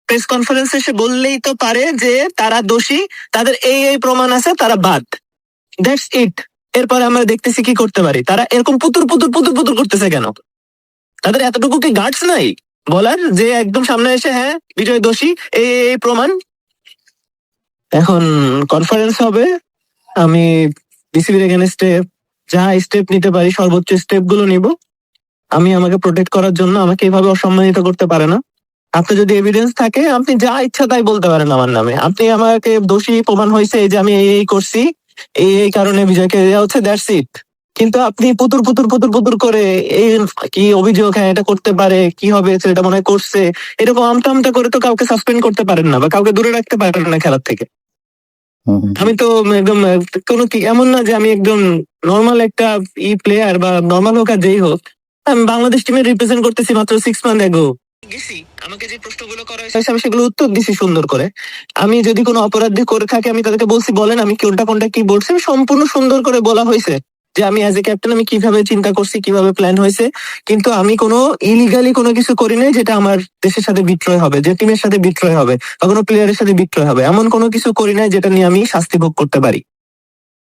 Press কনফারেন্সে এসে বললেই তো পারে যে তারা দোষী, তাদের এই প্রমাণ আছে, তারা বাদ, দ্যাটস ইট। এরপরে আমরা দেখতেছি কি করতে পারি। তারা এরকম পুতুর পুতুর পুতুর পুতুর করতেছে কেন? তাদের এতটুকু কি গার্ডস নাই বলার যে একদম সামনে এসে হ্যাঁ বিজয় দোষী, এই প্রমাণ? এখন কনফারেন্স হবে, আমি বিসিবির এগেনস্টে যা স্টেপ নিতে পারি সর্বোচ্চ স্টেপ গুলো নিব। আমি আমাকে প্রোটেক্ট করার জন্য আমাকে এভাবে অসম্মানিত করতে পারে না। আপনি যদি এভিডেন্স থাকে আপনি যা ইচ্ছা তাই বলতে পারেন আমার নামে। আপনি আমাকে দোষী প্রমাণ হয়েছে এই যে আমি এই করছি, এই কারণে বিজয়কে দেওয়া হচ্ছে, দ্যাটস ইট। কিন্তু আপনি পুতুর পুতুর পুতুর পুতুর করে এই কি অভিযোগ, হ্যাঁ এটা করতে পারে, কি হবে সেটা মনে হয় করছে, এরকম আমতা আমতা করে তো কাউকে সাসপেন্ড করতে পারেন না বা কাউকে দূরে রাখতে পারেন না খেলার থেকে। আমি তো একদম কোনো কি এমন না যে আমি একদম নর্মাল একটা প্লেয়ার বা নর্মাল হোক আর যেই হোক, আমি বাংলাদেশ টিমে রিপ্রেজেন্ট করতেছি মাত্র 6 মান্থ এগো। গেছি, আমাকে যে প্রশ্নগুলো করা হয়েছে আমি সেগুলো উত্তর দিছি সুন্দর করে। আমি যদি কোনো অপরাধ করে থাকি আমি তাদেরকে বলছি বলেন আমি কোনটা কোনটা কি বলছি, আমি সম্পূর্ণ সুন্দর করে বলা হয়েছে যে আমি অ্যাজ এ ক্যাপ্টেন আমি কিভাবে চিন্তা করছি, কিভাবে প্ল্যান হয়েছে। কিন্তু আমি কোনো ইলিগালি কোনো কিছু করি নাই যেটা আমার দেশের সাথে বিট্রয় হবে, যে টিমের সাথে বিট্রয় হবে বা কোনো প্লেয়ারের সাথে বিট্রয় হবে, এমন কোনো কিছু করি নাই যেটা নিয়ে আমি শাস্তি ভোগ করতে পারি।